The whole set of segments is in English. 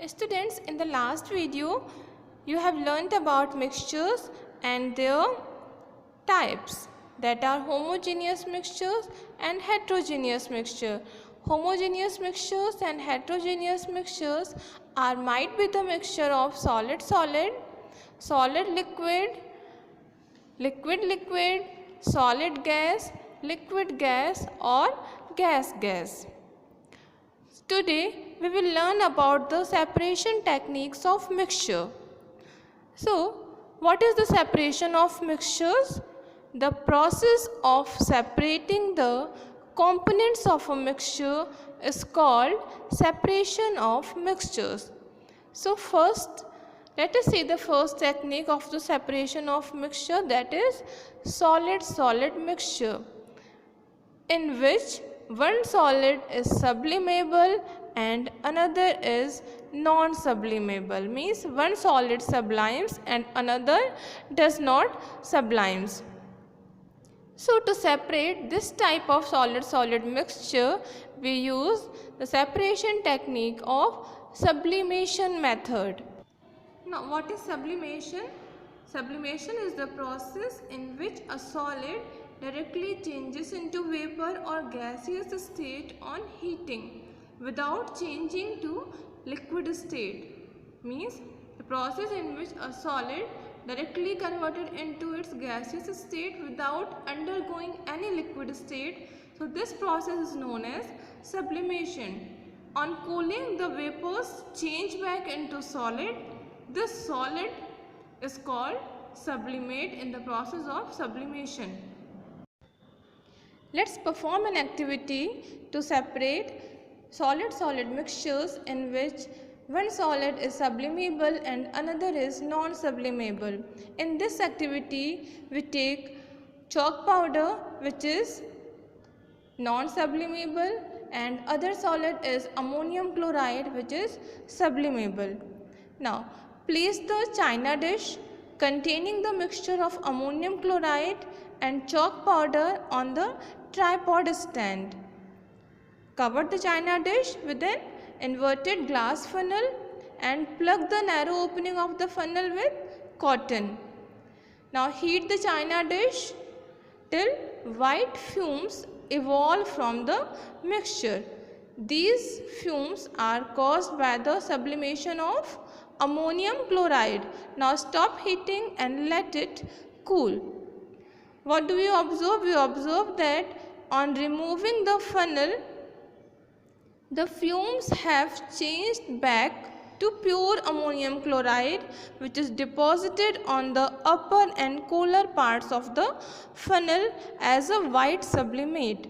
Students, in the last video, you have learnt about mixtures and their types, that are homogeneous mixtures and heterogeneous mixture. Homogeneous mixtures and heterogeneous mixtures might be the mixture of solid-solid, solid-liquid, liquid-liquid, solid gas, liquid gas, or gas-gas. Today we will learn about the separation techniques of mixture. So, what is the separation of mixtures? The process of separating the components of a mixture is called separation of mixtures. So first, let us see the first technique of the separation of mixture, that is solid-solid mixture, in which one solid is sublimable and another is non-sublimable, means one solid sublimes and another does not sublimes. So to separate this type of solid-solid mixture, we use the separation technique of sublimation method. Now what is sublimation? Sublimation is the process in which a solid directly changes into vapor or gaseous state on heating without changing to liquid state. Means the process in which a solid directly converted into its gaseous state without undergoing any liquid state. So this process is known as sublimation. On cooling, the vapors change back into solid. This solid is called sublimate in the process of sublimation. Let's perform an activity to separate solid-solid mixtures in which one solid is sublimable and another is non-sublimable. In this activity, we take chalk powder, which is non-sublimable, and other solid is ammonium chloride, which is sublimable. Now, place the china dish containing the mixture of ammonium chloride and chalk powder on the tripod stand. Cover the china dish with an inverted glass funnel and plug the narrow opening of the funnel with cotton. Now heat the china dish till white fumes evolve from the mixture. These fumes are caused by the sublimation of ammonium chloride. Now stop heating and let it cool. What do we observe? We observe that on removing the funnel, the fumes have changed back to pure ammonium chloride, which is deposited on the upper and cooler parts of the funnel as a white sublimate.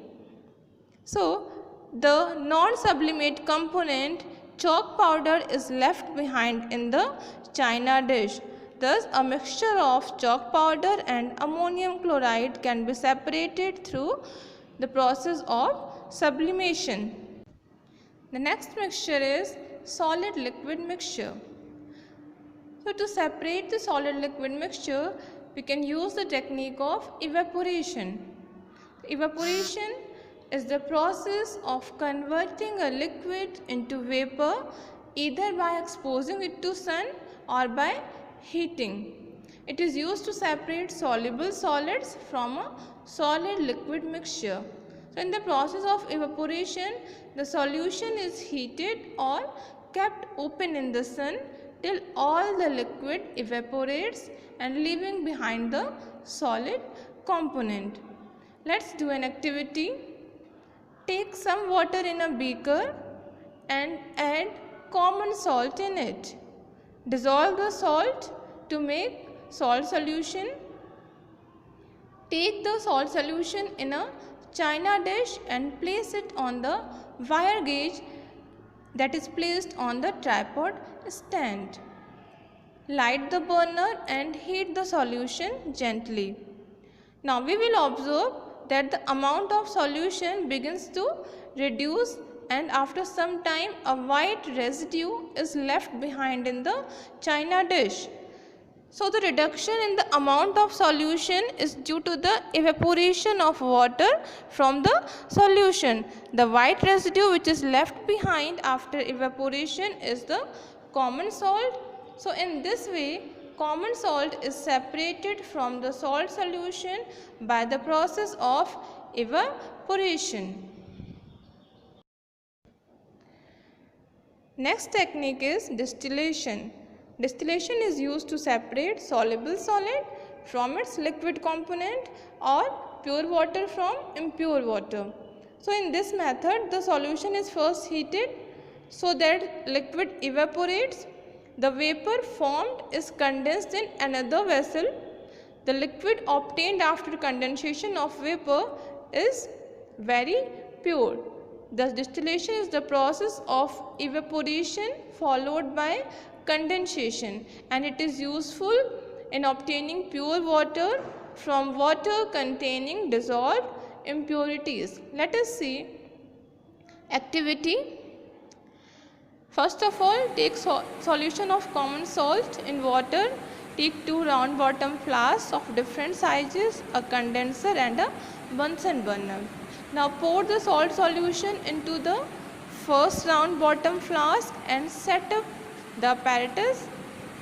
So, the non-sublimate component, chalk powder, is left behind in the china dish. Thus, a mixture of chalk powder and ammonium chloride can be separated through the process of sublimation. The next mixture is solid-liquid mixture. So to separate the solid-liquid mixture, we can use the technique of evaporation. Evaporation is the process of converting a liquid into vapor either by exposing it to sun or by heating. It is used to separate soluble solids from a solid-liquid mixture. So in the process of evaporation, the solution is heated or kept open in the sun till all the liquid evaporates and leaving behind the solid component. Let's do an activity. Take some water in a beaker and add common salt in it. Dissolve the salt to make salt solution. Take the salt solution in a china dish and place it on the wire gauge that is placed on the tripod stand. Light the burner and heat the solution gently. Now we will observe that the amount of solution begins to reduce and after some time a white residue is left behind in the china dish. So the reduction in the amount of solution is due to the evaporation of water from the solution. The white residue which is left behind after evaporation is the common salt. So in this way, common salt is separated from the salt solution by the process of evaporation. Next technique is distillation. Distillation is used to separate soluble solid from its liquid component or pure water from impure water. So in this method, the solution is first heated so that liquid evaporates. The vapor formed is condensed in another vessel. The liquid obtained after condensation of vapor is very pure. Thus, distillation is the process of evaporation followed by condensation, and it is useful in obtaining pure water from water containing dissolved impurities. Let us see activity. First of all, take solution of common salt in water. Take 2 round bottom flasks of different sizes, a condenser and a Bunsen burner. Now pour the salt solution into the first round bottom flask and set up the apparatus.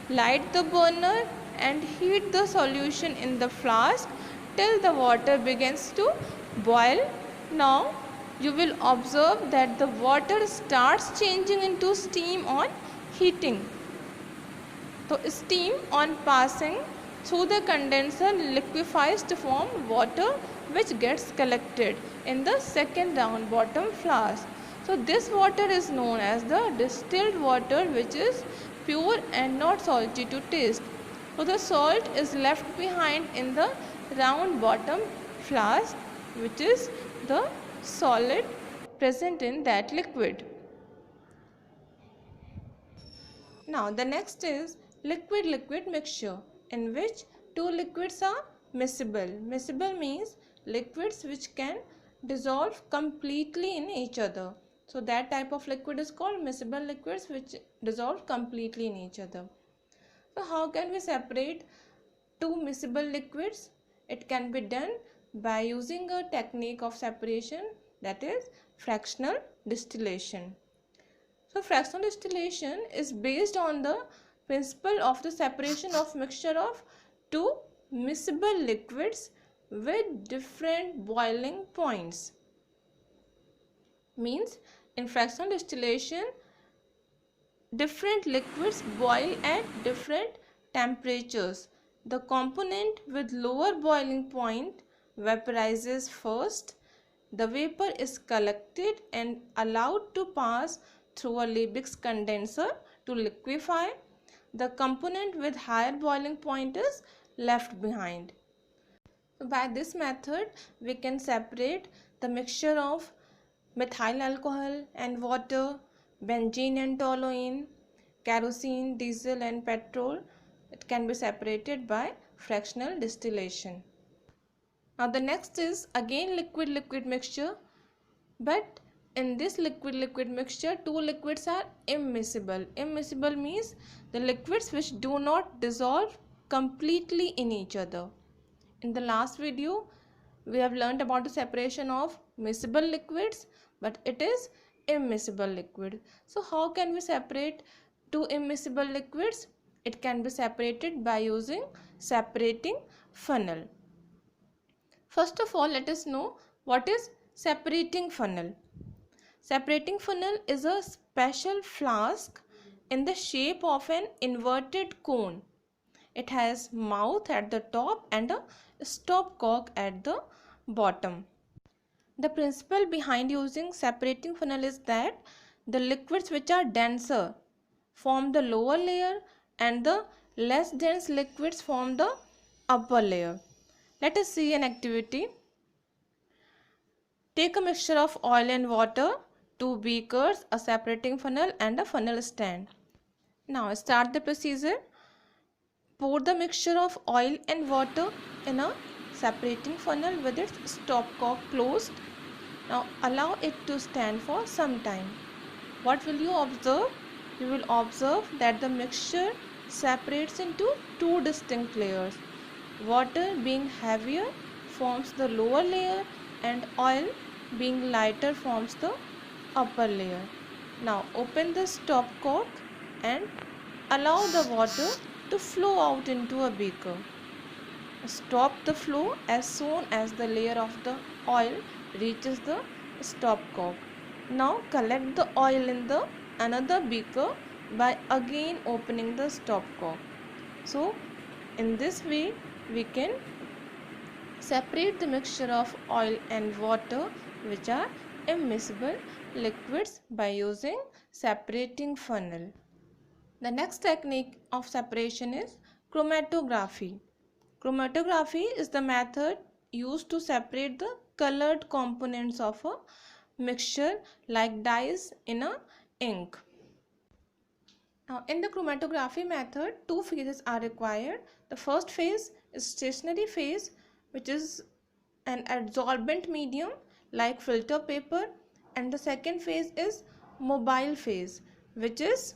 Light the burner and heat the solution in the flask till the water begins to boil. Now you will observe that the water starts changing into steam on heating. So steam on passing through the condenser liquefies to form water which gets collected in the second round bottom flask. So this water is known as the distilled water, which is pure and not salty to taste. So the salt is left behind in the round bottom flask, which is the solid present in that liquid. Now the next is liquid-liquid mixture, in which two liquids are miscible. Miscible means liquids which can dissolve completely in each other. So that type of liquid is called miscible liquids, which dissolve completely in each other. So how can we separate two miscible liquids? It can be done by using a technique of separation, that is fractional distillation. So fractional distillation is based on the principle of the separation of mixture of two miscible liquids with different boiling points. Means in fractional distillation, different liquids boil at different temperatures. The component with lower boiling point vaporizes first. The vapor is collected and allowed to pass through a Liebig's condenser to liquefy. The component with higher boiling point is left behind. So by this method, we can separate the mixture of methyl alcohol and water, benzene and toluene, kerosene, diesel and petrol. It can be separated by fractional distillation. Now the next is again liquid-liquid mixture, but in this liquid-liquid mixture, two liquids are immiscible. Immiscible means the liquids which do not dissolve completely in each other. In the last video, we have learned about the separation of miscible liquids, but it is immiscible liquid. So how can we separate two immiscible liquids? It can be separated by using separating funnel. First of all, let us know what is separating funnel. Separating funnel is a special flask in the shape of an inverted cone. It has mouth at the top and a stopcock at the bottom. The principle behind using separating funnel is that the liquids which are denser form the lower layer and the less dense liquids form the upper layer. Let us see an activity. Take a mixture of oil and water, 2 beakers, a separating funnel and a funnel stand. Now start the procedure. Pour the mixture of oil and water in a separating funnel with its stopcock closed. Now allow it to stand for some time. What will you observe? You will observe that the mixture separates into two distinct layers. Water being heavier forms the lower layer and oil being lighter forms the upper layer. Now open the stopcock and allow the water to flow out into a beaker. Stop the flow as soon as the layer of the oil reaches the stopcock. Now collect the oil in the another beaker by again opening the stopcock. So in this way we can separate the mixture of oil and water which are immiscible liquids by using separating funnel. The next technique of separation is chromatography. Chromatography is the method used to separate the colored components of a mixture like dyes in a ink. Now, in the chromatography method, two phases are required. The first phase is stationary phase, which is an adsorbent medium like filter paper, and the second phase is mobile phase, which is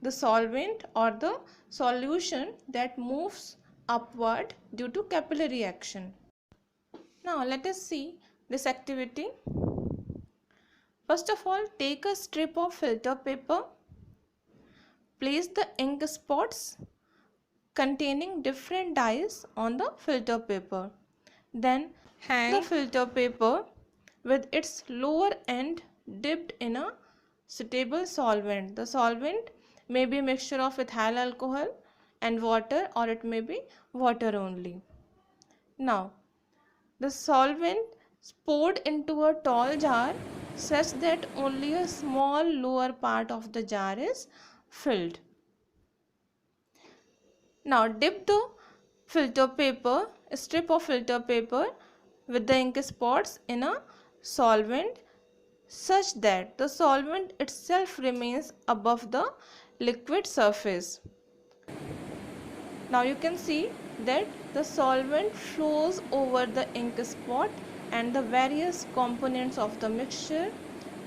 the solvent or the solution that moves upward due to capillary action. Now let us see this activity. First of all, take a strip of filter paper, place the ink spots containing different dyes on the filter paper. Then hang the filter paper with its lower end dipped in a suitable solvent. The solvent may be a mixture of ethyl alcohol and water, or it may be water only. Now, the solvent is poured into a tall jar such that only a small lower part of the jar is filled. Now dip the strip of filter paper with the ink spots in a solvent such that the solvent itself remains above the liquid surface. Now you can see that the solvent flows over the ink spot and the various components of the mixture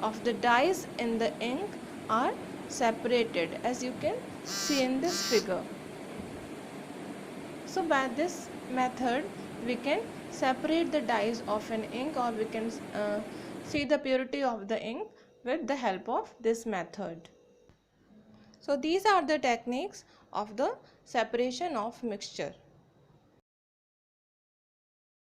of the dyes in the ink are separated, as you can see in this figure. So by this method we can separate the dyes of an ink, or we can see the purity of the ink with the help of this method. So these are the techniques of the separation of mixture.